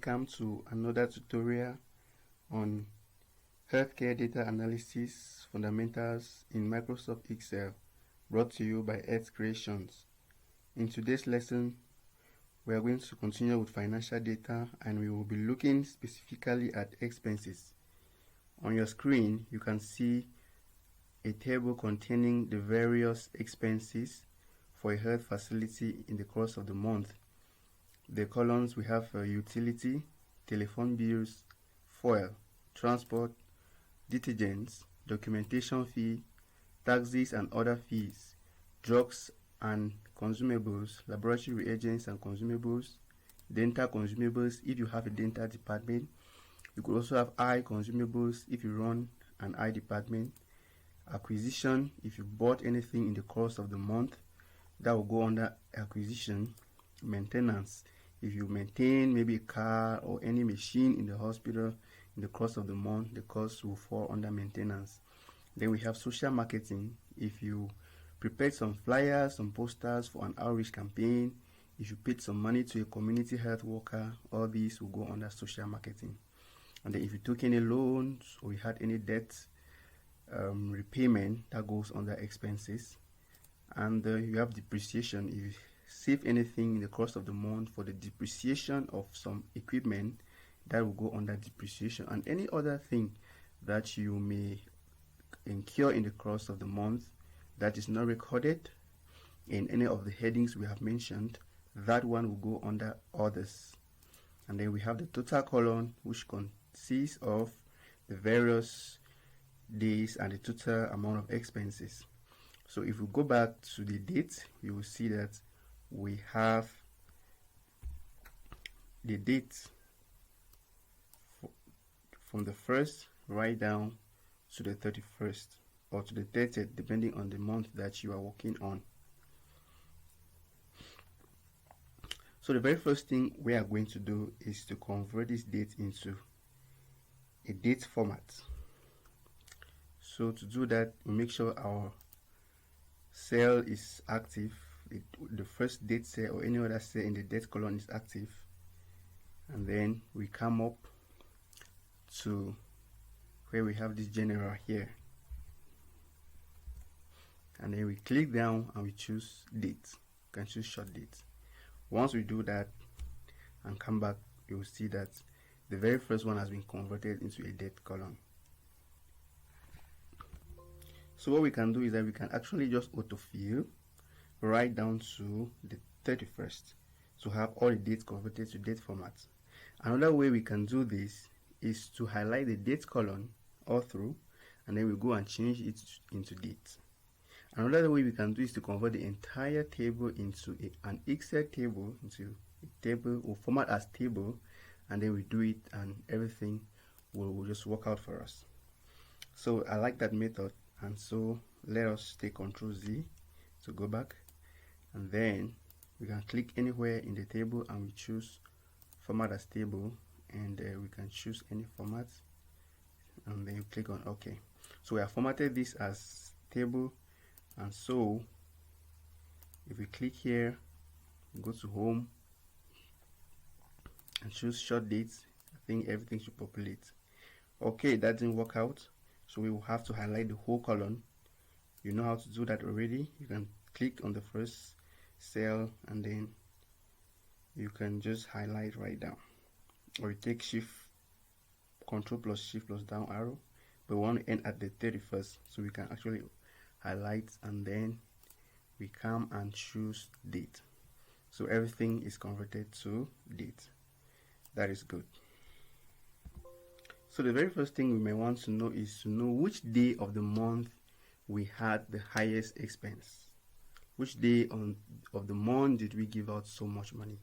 welcome to another tutorial on Healthcare Data Analysis Fundamentals in Microsoft Excel, brought to you by Earth Creations. In today's lesson, we are going to continue with financial data, and we will be looking specifically at expenses. On your screen, you can see a table containing the various expenses for a health facility in the course of the month. The columns we have utility, telephone bills, fuel, transport, detergents, documentation fee, taxes and other fees, drugs and consumables, laboratory reagents and consumables, dental consumables if you have a dental department. You could also have eye consumables if you run an eye department. Acquisition, if you bought anything in the course of the month, that will go under acquisition. Maintenance, if you maintain maybe a car or any machine in the hospital in the course of the month, the cost will fall under maintenance. Then we have social marketing. If you prepared some flyers, some posters for an outreach campaign, if you paid some money to a community health worker, all these will go under social marketing. And then if you took any loans or you had any debt repayment, that goes under expenses. And you have depreciation. If you save anything in the course of the month for the depreciation of some equipment, that will go under depreciation. And any other thing that you may incur in the course of the month that is not recorded in any of the headings we have mentioned, that one will go under others. And then we have the total column, which consists of the various days and the total amount of expenses. So if we go back to the date, you will see that we have the date from the 1st right down to the 31st or to the 30th, depending on the month that you are working on. So the very first thing we are going to do is to convert this date into a date format. So to do that, we make sure our cell is active. The first date cell or any other cell in the date column is active, and then we come up to where we have this general here, and then we click down and we choose date. You can choose short date. Once we do that and come back, you will see that the very first one has been converted into a date column. So what we can do is that we can actually just autofill right down to the 31st to have all the dates converted to date format. Another way we can do this is to highlight the date column all through, and then we go and change it into date. Another way we can do is to convert the entire table into an Excel table, into a table or format as table, and then we do it and everything will just work out for us. So I like that method. And so let us take Ctrl Z to go back, and then we can click anywhere in the table and we choose format as table, and we can choose any format, and then you click on OK. So we have formatted this as table, and so if we click here, go to home and choose short dates, I think everything should populate. Okay, that didn't work out. So we will have to highlight the whole column. You know how to do that already. You can click on the first cell and then you can just highlight right down. Or you take Ctrl plus Shift plus down arrow. But we want to end at the 31st. So we can actually highlight and then we come and choose date. So everything is converted to date. That is good. So the very first thing we may want to know is to know which day of the month we had the highest expense. Which day of the month did we give out so much money?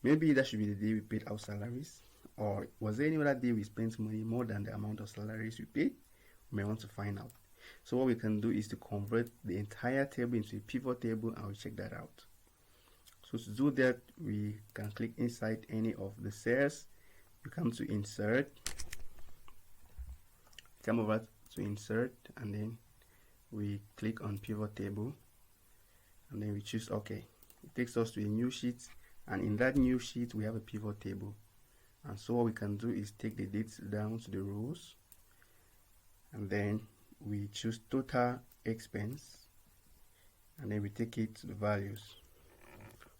Maybe that should be the day we paid our salaries, or was there any other day we spent money more than the amount of salaries we paid? We may want to find out. So what we can do is to convert the entire table into a pivot table, and we'll check that out. So to do that, we can click inside any of the cells. You come to insert, come over to insert, and then we click on pivot table, and then we choose OK. It takes us to a new sheet, and in that new sheet we have a pivot table. And so what we can do is take the dates down to the rows, and then we choose total expense, and then we take it to the values.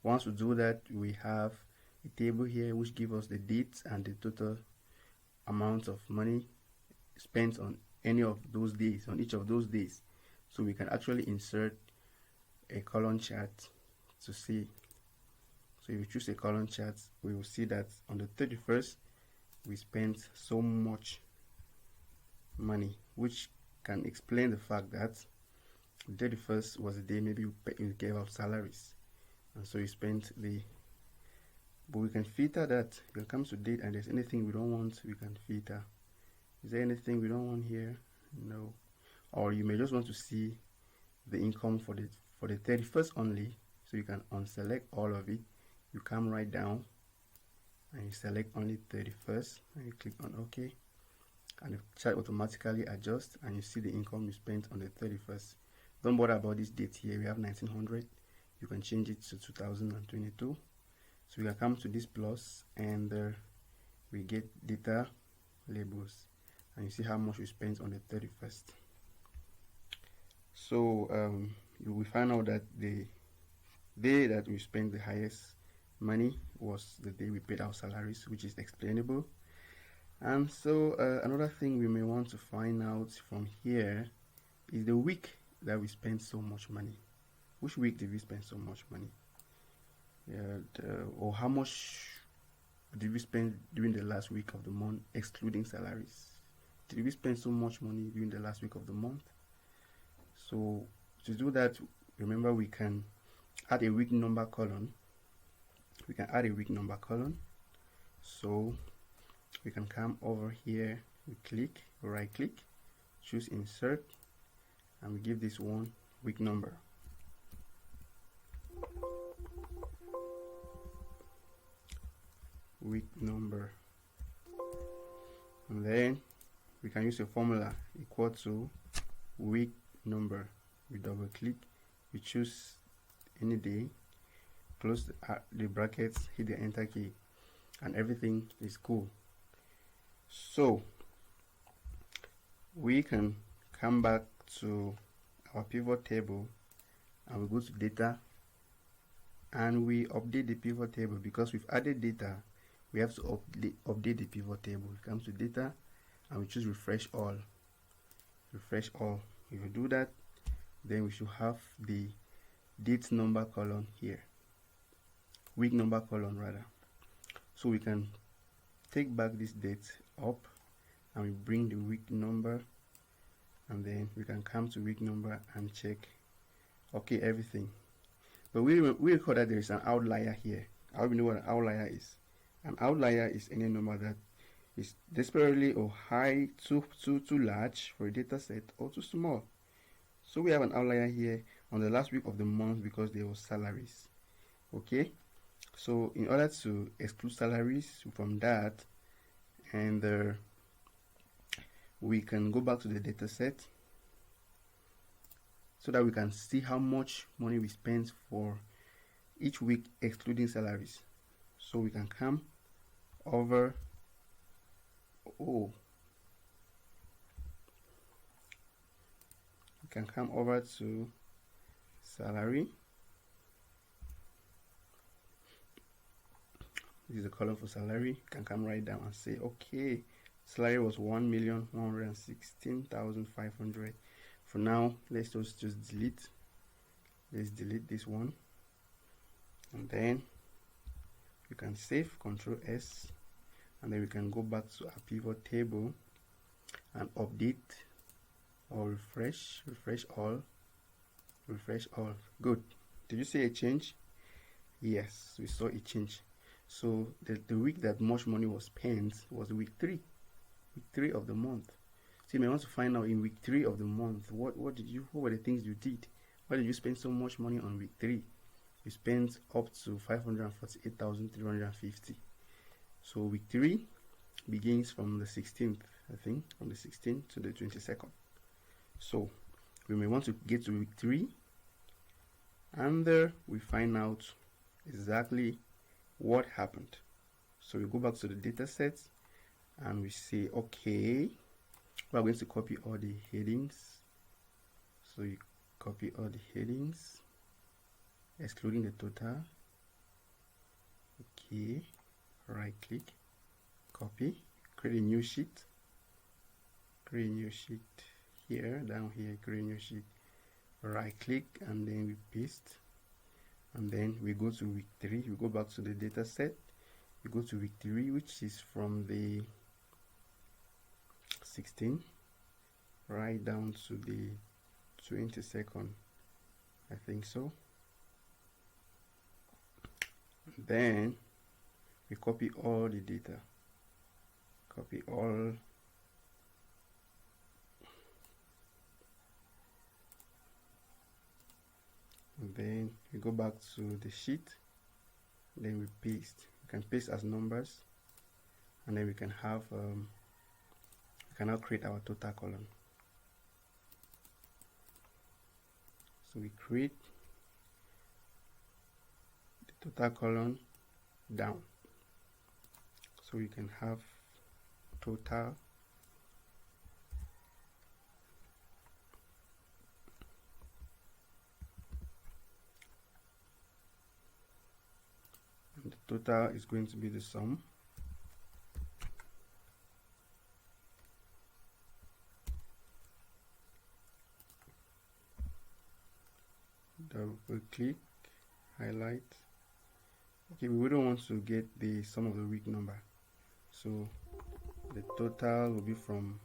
Once we do that, we have a table here which gives us the dates and the total amount of money spent on any of those days, on each of those days. So we can actually insert a column chart to see. So if you choose a column chart, we will see that on the 31st we spent so much money, which can explain the fact that the 31st was the day maybe you gave out salaries, and so you spent the. But we can filter that. You can come to date, and there's anything we don't want, we can filter. Is there anything we don't want here? No. Or you may just want to see the income for the 31st only, so you can unselect all of it. You come right down and you select only 31st, and you click on OK, and the chart automatically adjusts, and you see the income you spent on the 31st. Don't bother about this date here. We have 1900. You can change it to 2022. So we can come to this plus, and we get data labels, and you see how much we spent on the 31st. So we find out that the day that we spent the highest money was the day we paid our salaries, which is explainable. And so another thing we may want to find out from here is the week that we spent so much money. Which week did we spend so much money? Or how much did we spend during the last week of the month, excluding salaries? Did we spend so much money during the last week of the month? So to do that, remember we can add a week number column. We can add a week number column. So we can come over here, we click, right click, choose insert, and we give this one week number. Week number, and then we can use a formula equal to week number. We double click, we choose any day, close the brackets, hit the enter key, and everything is cool. So we can come back to our pivot table, and we go to data, and we update the pivot table. Because we've added data, we have to update the pivot table. We come to data, and we choose refresh all. Refresh all. If you do that, then we should have the date number column here, week number column rather. So we can take back this date up, and we bring the week number, and then we can come to week number and check okay everything. But we record that there is an outlier here. How do we know what an outlier is? An outlier is any number that is desperately or high, too large for a data set, or too small. So we have an outlier here on the last week of the month because there was salaries. Okay, so in order to exclude salaries from that, and we can go back to the data set so that we can see how much money we spent for each week excluding salaries. So we can come over, we can come over to salary. This is the column for salary. You can come right down and say, okay, salary was 1,116,500. For now, let's just delete. Let's delete this one, and then you can save, Control S, and then we can go back to our pivot table and update or refresh all. Good. Did you see a change? Yes, we saw a change. So the week that much money was spent was week 3 of the month. So you may want to find out in week 3 of the month what were the things you did. Why did you spend so much money on week 3? You spent up to 548,350. So week 3 begins from the 16th, I think, from the 16th to the 22nd. So we may want to get to week 3, and there we find out exactly what happened. So we go back to the data set and we say, okay, we're going to copy all the headings. So you copy all the headings, excluding the total. Okay, right click, copy, create a new sheet. Create a new sheet here, down here, create a new sheet. Right click and then we paste. And then we go to week 3. We go back to the data set. We go to week 3, which is from the 16 right down to the 22nd, I think so. Then we copy all the data, copy all, and then we go back to the sheet, then we paste. We can paste as numbers, and then we can have we can now create our total column. So we create the total column down, so we can have total and the total is going to be the sum. Double click, highlight. Okay, we don't want to get the sum of the week number, so the total will be from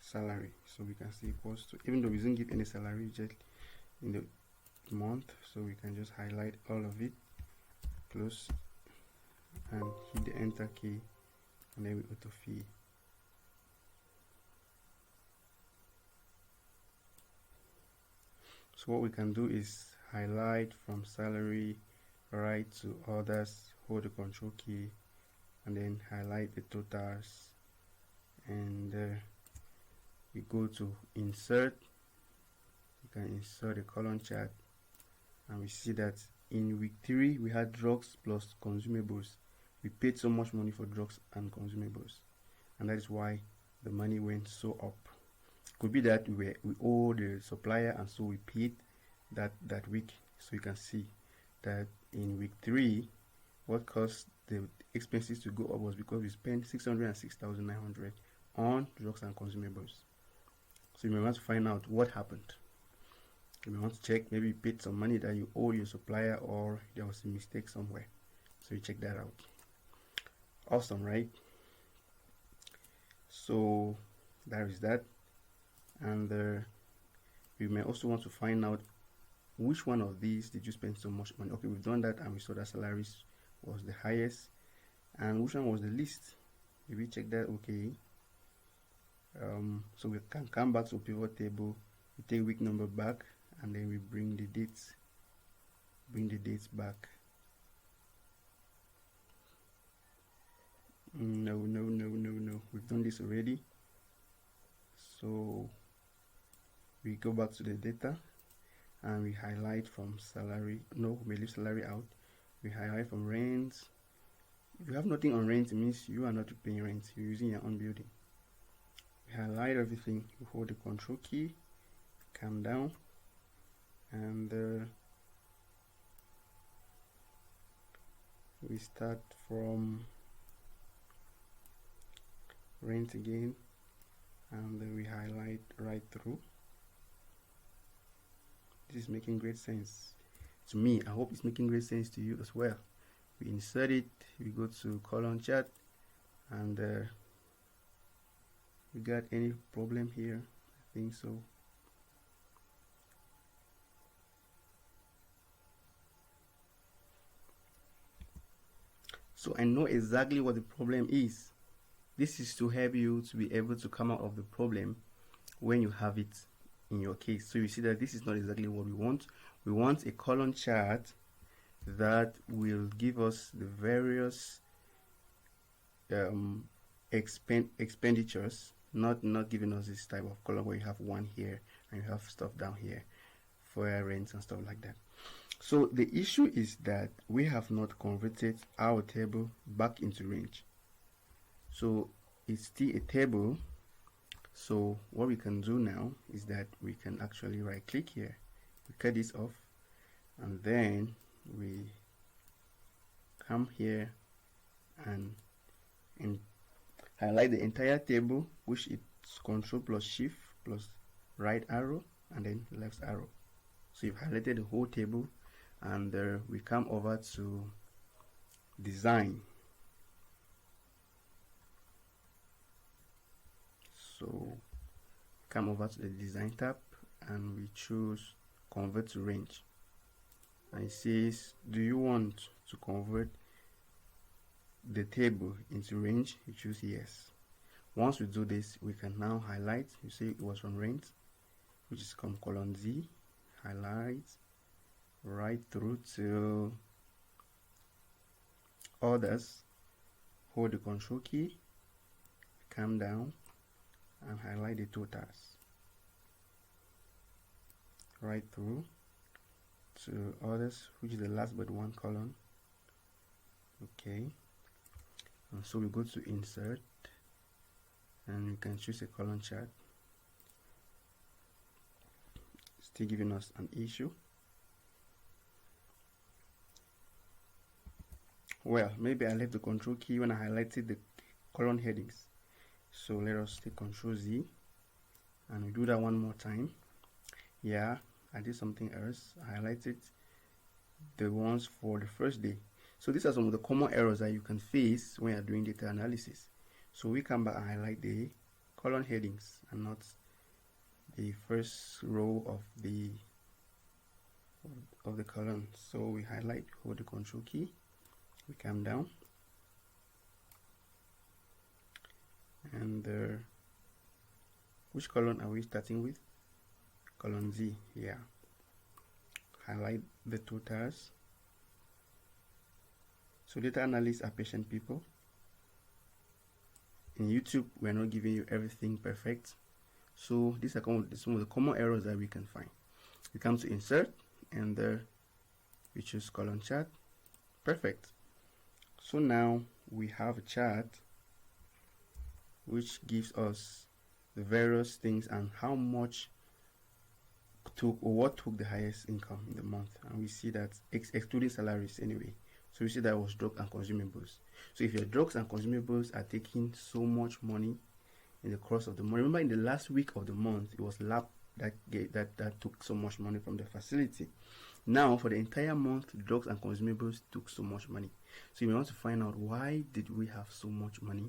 salary. So we can say equals to, even though we didn't give any salary, just in the month, so we can just highlight all of it, close, and hit the enter key, and then we autofill. So what we can do is highlight from salary right to others, hold the control key, and then highlight the totals, and we go to insert. You can insert a column chart, and we see that in week 3 we had drugs plus consumables. We paid so much money for drugs and consumables, and that is why the money went so up. Could be that we owe the supplier, and so we paid that week. So you can see that in week 3 what caused the expenses to go up was because we spent 606,900 on drugs and consumables. So you may want to find out what happened. You may want to check, maybe you paid some money that you owe your supplier, or there was a mistake somewhere. So you check that out. Awesome, right? So there is that. And we may also want to find out which one of these did you spend so much money. Okay, we've done that, and we saw that salaries was the highest, and which one was the least. If we check that, okay, so we can come back to pivot table, we take week number back, and then we bring the dates back. No, we've done this already. So we go back to the data and we highlight from salary. No, we leave salary out. We highlight from rent. If you have nothing on rent, it means you are not paying rent, you're using your own building. We highlight everything, we hold the control key, come down, and we start from rent again, and then we highlight right through. This is making great sense to me. I hope it's making great sense to you as well. We insert it, we go to column chart, and we got any problem here? I think so. So I know exactly what the problem is. This is to help you to be able to come out of the problem when you have it in your case. So you see that this is not exactly what we want. We want a column chart that will give us the various expenditures, not giving us this type of column where you have one here and you have stuff down here for rents and stuff like that. So the issue is that we have not converted our table back into range. So it's still a table. So what we can do now is that we can actually right click here, we cut this off, and then we come here and highlight the entire table, which is Control plus Shift plus right arrow and then left arrow. So you've highlighted the whole table, and we come over to design. So come over to the design tab and we choose convert to range, and it says, do you want to convert the table into range? You choose yes. Once we do this, we can now highlight. You see it was from range, which is column Z, highlight right through to others. Hold the control key, come down and highlight the totals right through to others, which is the last but one column. Okay, and so we go to insert and you can choose a column chart. Still giving us an issue. Well, maybe I left the control key when I highlighted the column headings. So let us take Control Z and we do that one more time. Yeah, I did something else. I highlighted the ones for the first day. So these are some of the common errors that you can face when you're doing data analysis. So we come back and highlight the column headings and not the first row of the column. So we highlight, hold the control key, we come down, and which column are we starting with? Column Z. Yeah, highlight the totals. So data analysts are patient people. In YouTube, we're not giving you everything perfect. So these are some of the common errors that we can find. We come to insert and we choose column chart. Perfect. So now we have a chart which gives us the various things and how much took, or what took the highest income in the month. And we see that excluding salaries anyway. So we see that was drugs and consumables. So if your drugs and consumables are taking so much money in the course of the month, remember in the last week of the month, it was lab that took so much money from the facility. Now for the entire month, drugs and consumables took so much money. So you may want to find out, why did we have so much money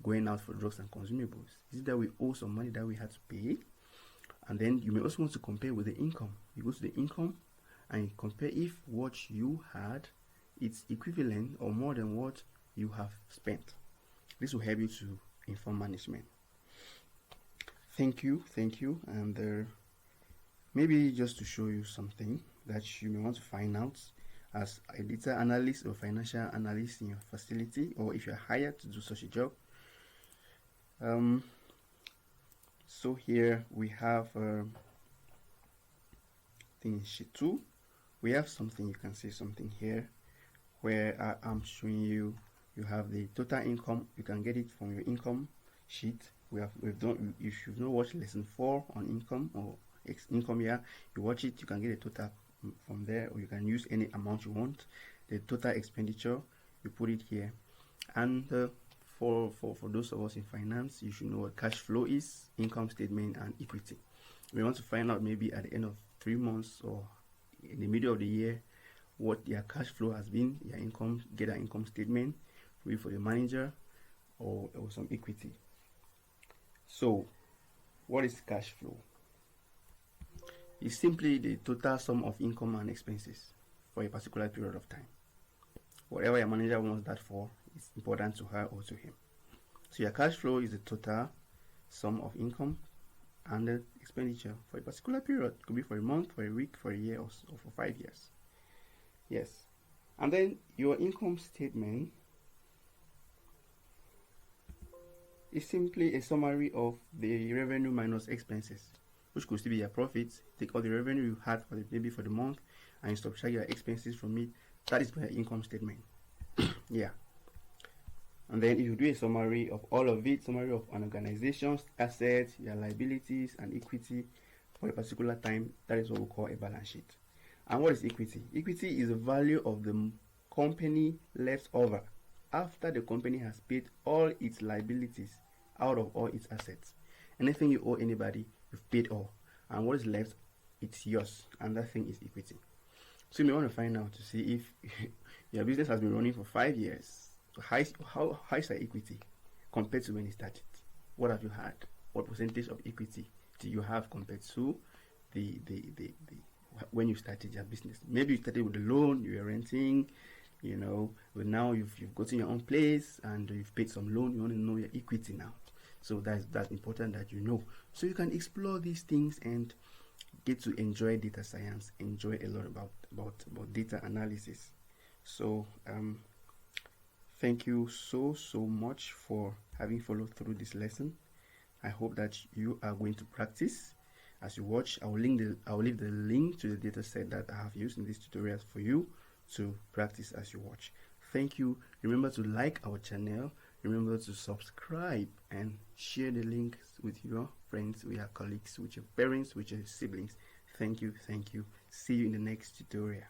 going out for drugs and consumables? Is it that we owe some money that we had to pay? And then you may also want to compare with the income. You go to the income and you compare if what you had it's equivalent or more than what you have spent. This will help you to inform management. Thank you, and maybe just to show you something that you may want to find out as a data analyst or financial analyst in your facility, or if you're hired to do such a job. So here we have in sheet 2 we have something. You can see something here where I'm showing you have the total income. You can get it from your income sheet. We've done, if you've not watched lesson 4 on income or income here, you watch it, you can get a total from there, or you can use any amount you want. The total expenditure, you put it here. And for those of us in finance, you should know what cash flow is, income statement, and equity. We want to find out maybe at the end of 3 months or in the middle of the year what their cash flow has been, their income, get an income statement, maybe for the manager or some equity. So what is cash flow? It's simply the total sum of income and expenses for a particular period of time. Whatever your manager wants that for, it's important to her or to him. So your cash flow is the total sum of income and the expenditure for a particular period. It could be for a month, for a week, for a year, or for 5 years. Yes. And then your income statement is simply a summary of the revenue minus expenses. which could still be your profits. Take all the revenue you had for maybe for the month, and you subtract your expenses from it. That is my income statement. Yeah. And then if you do a summary of all of it, summary of an organization's assets, your liabilities, and equity for a particular time, that is what we call a balance sheet. And what is equity? Equity is the value of the company left over after the company has paid all its liabilities out of all its assets. Anything you owe anybody, you've paid all. And what is left, it's yours. And that thing is equity. So you may want to find out to see if your business has been running for 5 years. How high is your equity compared to when you started? What have you had? What percentage of equity do you have compared to the when you started your business? Maybe you started with a loan, you were renting, but now you've gotten your own place and you've paid some loan. You want to know your equity now. So that's important that you know. So you can explore these things and get to enjoy data science, enjoy a lot about data analysis. So thank you so much for having followed through this lesson. I hope that you are going to practice as you watch. I will leave the link to the data set that I have used in this tutorial for you to practice as you watch. Thank you. Remember to like our channel. Remember to subscribe and share the links with your friends, with your colleagues, with your parents, with your siblings. Thank you. See you in the next tutorial.